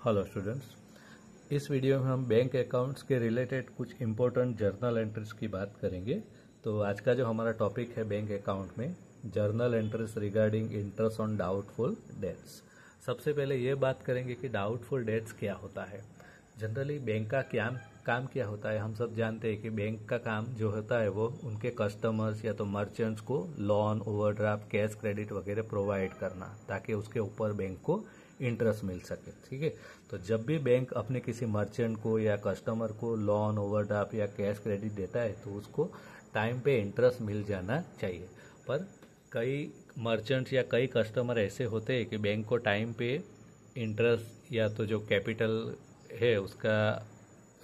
Hello students, इस video में हम बैंक अकाउंट्स के रिलेटेड कुछ इम्पोर्टेंट जर्नल एंट्रीज की बात करेंगे। तो आज का जो हमारा टॉपिक है बैंक अकाउंट में journal entries regarding interest on doubtful debts. सबसे पहले ये बात करेंगे कि डाउटफुल डेट्स क्या होता है। जनरली बैंक का काम क्या होता है, हम सब जानते हैं कि बैंक का काम जो होता है वो उनके कस्टमर्स या तो मर्चेंट्स को लोन, ओवरड्राफ्ट, कैश क्रेडिट वगैरह प्रोवाइड करना ताकि उसके ऊपर बैंक को इंटरेस्ट मिल सके। ठीक है, तो जब भी बैंक अपने किसी मर्चेंट को या कस्टमर को लोन, ओवरड्राफ्ट या कैश क्रेडिट देता है तो उसको टाइम पे इंटरेस्ट मिल जाना चाहिए। पर कई मर्चेंट्स या कई कस्टमर ऐसे होते हैं कि बैंक को टाइम पे इंटरेस्ट या तो जो कैपिटल है उसका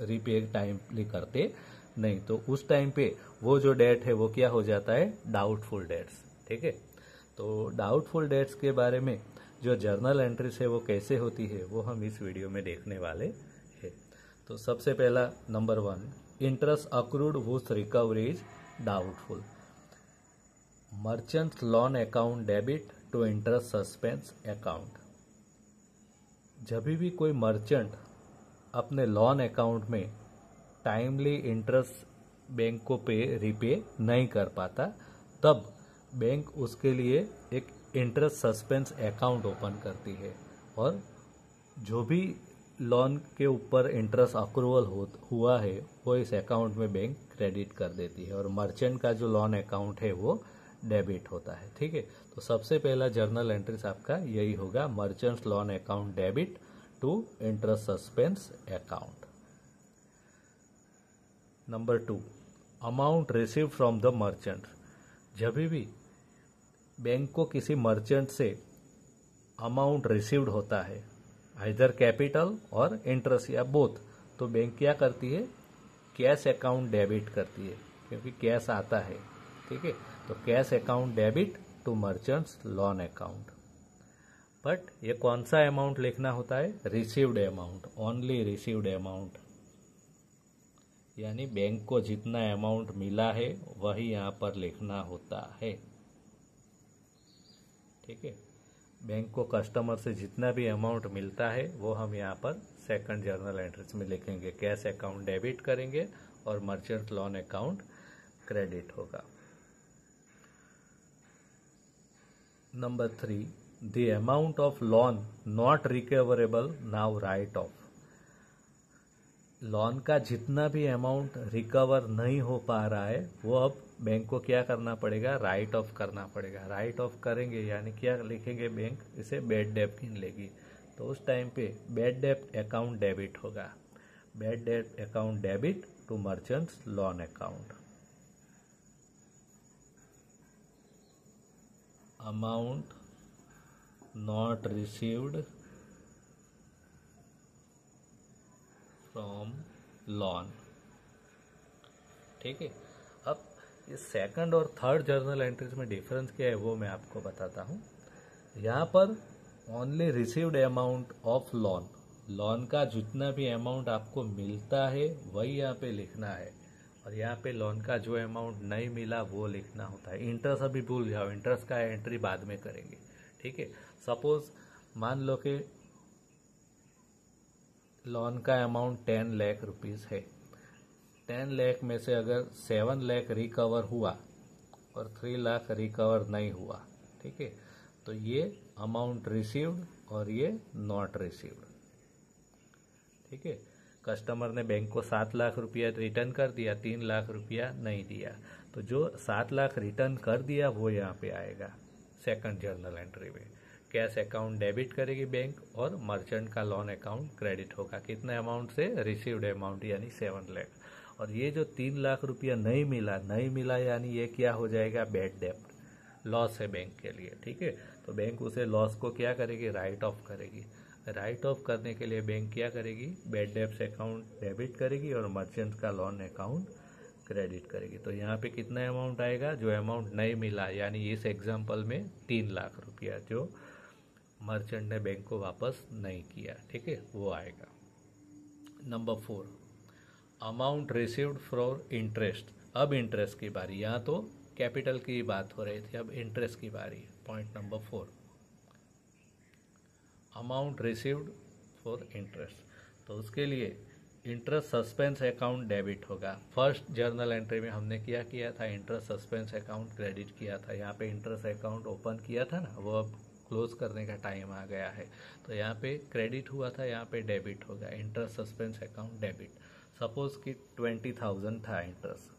रीपे टाइमली करते नहीं, तो उस टाइम पे वो जो डेट है वो क्या हो जाता है, डाउटफुल डेट्स। ठीक है, तो डाउटफुल डेट्स के बारे में जो जर्नल एंट्रीज है वो कैसे होती है वो हम इस वीडियो में देखने वाले हैं। तो सबसे पहला number 1, interest accrued whose recovery is doubtful. Merchant loan account debit to interest suspense account. जब भी कोई मर्चेंट अपने लोन अकाउंट में टाइमली इंटरेस्ट बैंक को रीपे नहीं कर पाता, तब बैंक उसके लिए एक इंटरेस्ट सस्पेंस अकाउंट ओपन करती है और जो भी लोन के ऊपर इंटरेस्ट अक्रूवल हुआ है वो इस अकाउंट में बैंक क्रेडिट कर देती है और मर्चेंट का जो लोन अकाउंट है वो डेबिट होता है। ठीक है, तो सबसे पहला जर्नल एंट्रीज आपका यही होगा, merchants loan account debit to interest suspense account. Number 2, amount receive from the merchant. जब भी बैंक को किसी मर्चेंट से अमाउंट रिसीव्ड होता है, आइदर कैपिटल और इंटरेस्ट या बोथ, तो बैंक क्या करती है, कैश अकाउंट डेबिट करती है क्योंकि कैश आता है। ठीक है, तो cash account debit to merchants loan account. But ये कौन सा अमाउंट लिखना होता है, received amount, only received amount, यानी बैंक को जितना अमाउंट मिला है वही यहां पर लिखना होता है। ठीक है, बैंक को कस्टमर से जितना भी अमाउंट मिलता है वो हम यहाँ पर सेकंड जर्नल एंट्रीज में लिखेंगे, कैश अकाउंट डेबिट करेंगे और मर्चेंट लोन अकाउंट क्रेडिट होगा। Number 3, the amount of loan not recoverable now right of. Loan का जितना भी अमाउंट रिकवर नहीं हो पा रहा है वो अब बैंक को क्या करना पड़ेगा, राइट ऑफ करना पड़ेगा। राइट ऑफ करेंगे यानी क्या लिखेंगे, बैंक इसे बैड डेब्ट गिन लेगी, तो उस टाइम पे बैड डेब्ट अकाउंट डेबिट होगा। बैड डेब्ट account debit to merchants loan account. Amount not received from loan. ठीक है, अब इस सेकंड और थर्ड जर्नल एंट्रीज में डिफरेंस क्या है वो मैं आपको बताता हूं। यहाँ पर only received amount of loan, loan का जितना भी अमाउंट आपको मिलता है वही यहाँ पे लिखना है और यहाँ पे लोन का जो अमाउंट नहीं मिला वो लिखना होता है। इंटरेस्ट अभी भूल जाओ, इंटरेस्ट का एंट्री बाद में करेंगे। ठीक है, सपोज मान लो कि लोन का अमाउंट 10 लाख रुपीस है। 10 लाख में से अगर 7 लाख रिकवर हुआ और 3 लाख रिकवर नहीं हुआ, ठीक है, तो ये अमाउंट रिसीव्ड और ये नॉट रिसीव्ड। ठीक है, कस्टमर ने बैंक को 7 लाख रुपया रिटर्न कर दिया, 3 लाख रुपया नहीं दिया, तो जो 7 लाख रिटर्न कर दिया वो यहाँ पे आएगा सेकंड जर्नल एंट्री में। कैश अकाउंट डेबिट करेगी बैंक और मर्चेंट का लोन अकाउंट क्रेडिट होगा। कितने अमाउंट से, रिसीव्ड अमाउंट यानी 7 लाख। और ये जो 3 लाख रुपया नहीं मिला यानी ये क्या हो जाएगा, बैड डेब्ट, लॉस है बैंक के लिए। ठीक है, तो बैंक उसे लॉस को क्या करेगी, राइट ऑफ करेगी। राइट ऑफ करने के लिए बैंक क्या करेगी, बैड डेब्ट अकाउंट डेबिट करेगी और मर्चेंट का लोन अकाउंट क्रेडिट करेगी। तो यहाँ पे कितना अमाउंट आएगा, जो अमाउंट नहीं मिला यानी इस एग्जाम्पल में 3 लाख रुपया जो मर्चेंट ने बैंक को वापस नहीं किया, ठीक है, वो आएगा। Number 4, amount received for interest. अब इंटरेस्ट की बारी, यहाँ तो कैपिटल की बात हो रही थी, अब इंटरेस्ट की बारी है। Point number 4, amount received for interest. तो उसके लिए इंटरेस्ट सस्पेंस अकाउंट डेबिट होगा। फर्स्ट जर्नल एंट्री में हमने क्या किया था, इंटरेस्ट सस्पेंस अकाउंट क्रेडिट किया था। यहाँ पे इंटरेस्ट अकाउंट ओपन किया था ना, वो अब क्लोज करने का टाइम आ गया है, तो यहाँ पे क्रेडिट हुआ था, यहाँ पे डेबिट होगा, interest suspense account debit. Suppose कि 20,000 था इंटरेस्ट,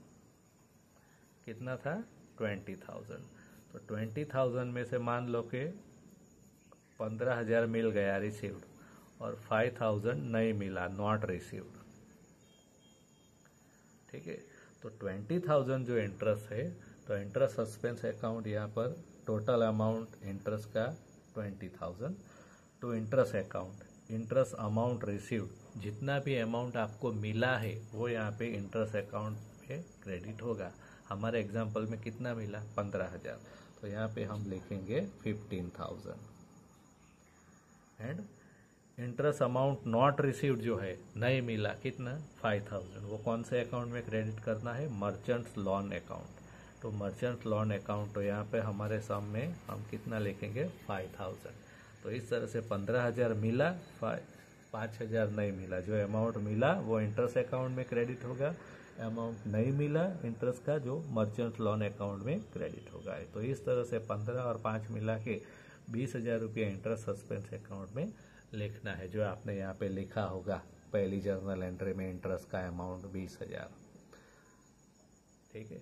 कितना था 20,000, तो 20,000 में से मान लो कि 15,000 मिल गया रिसीव्ड और 5,000 नहीं मिला, नॉट रिसीव्ड। ठीक है, तो 20,000 जो इंटरेस्ट है, तो इंटरेस्ट सस्पेंस अकाउंट यहाँ पर टोटल अमाउंट इंटरेस्ट का 20,000 to interest account, interest amount received, जितना भी अमाउंट आपको मिला है वो यहाँ पे इंटरेस्ट अकाउंट पे क्रेडिट होगा। हमारे एग्जाम्पल में कितना मिला 15,000, तो यहाँ पे हम लिखेंगे 15,000। And interest amount not received जो है, नहीं मिला, कितना 5,000, वो कौन से अकाउंट में क्रेडिट करना है, मर्चेंट्स लोन अकाउंट। तो मर्चेंट लोन अकाउंट, तो यहाँ पे हमारे सामने हम कितना लिखेंगे 5,000। तो इस तरह से 15,000 मिला, 5,000 नहीं मिला, जो अमाउंट मिला वो इंटरेस्ट अकाउंट में क्रेडिट होगा, अमाउंट नहीं मिला इंटरेस्ट का जो मर्चेंट लोन अकाउंट में क्रेडिट होगा। तो इस तरह से 15 और 5 मिला के 20,000 रुपया इंटरेस्ट सस्पेंस अकाउंट में लिखना है, जो आपने यहाँ पे लिखा होगा पहली जर्नल एंट्री में, इंटरेस्ट का अमाउंट 20,000। ठीक है,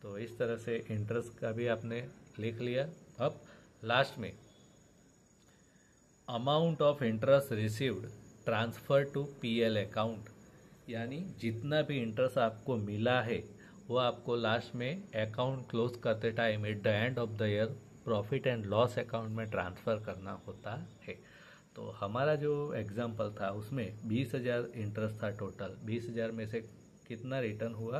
तो इस तरह से इंटरेस्ट का भी आपने लिख लिया। अब लास्ट में amount of interest received transfer to PL account, यानी जितना भी इंटरेस्ट आपको मिला है वो आपको लास्ट में अकाउंट क्लोज करते time at the end of the year profit and loss account में ट्रांसफ़र करना होता है। तो हमारा जो एग्जाम्पल था उसमें 20,000 इंटरेस्ट था टोटल, 20,000 में से कितना रिटर्न हुआ,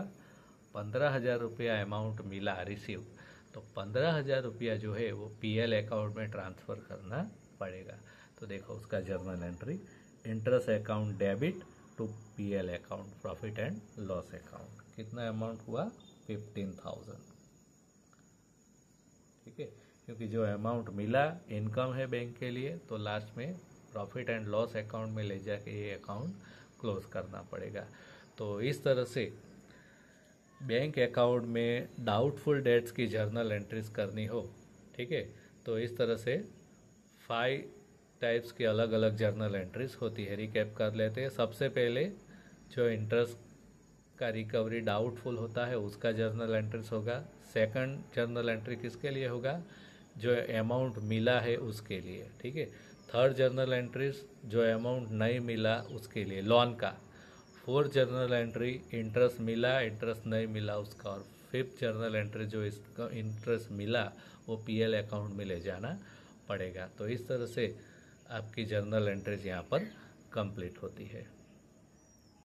15,000 रुपया अमाउंट मिला रिसीव, तो 15,000 रुपया जो है वो पीएल अकाउंट में ट्रांसफ़र करना पड़ेगा। तो देखो उसका journal entry, interest account debit to PL account profit and loss account, कितना अमाउंट हुआ 15,000। ठीक है, क्योंकि जो अमाउंट मिला इनकम है बैंक के लिए, तो लास्ट में प्रॉफिट एंड लॉस अकाउंट में ले जाके ये अकाउंट क्लोज करना पड़ेगा। तो इस तरह से बैंक अकाउंट में डाउटफुल डेट्स की जर्नल एंट्रीज करनी हो, ठीक है, तो इस तरह से 5 टाइप्स की अलग अलग जर्नल एंट्रीज होती है। रिकैप कर लेते हैं। सबसे पहले जो इंटरेस्ट का रिकवरी डाउटफुल होता है उसका जर्नल एंट्रीज होगा। सेकंड जर्नल एंट्री किसके लिए होगा, जो अमाउंट मिला है उसके लिए। ठीक है, थर्ड जर्नल एंट्रीज जो अमाउंट नहीं मिला उसके लिए, लोन का। फोर्थ जर्नल एंट्री इंटरेस्ट मिला इंटरेस्ट नहीं मिला उसका। और फिफ्थ जर्नल एंट्री जो इसका इंटरेस्ट मिला वो पीएल अकाउंट में ले जाना पड़ेगा। तो इस तरह से आपकी जर्नल एंट्रीज यहाँ पर कंप्लीट होती है।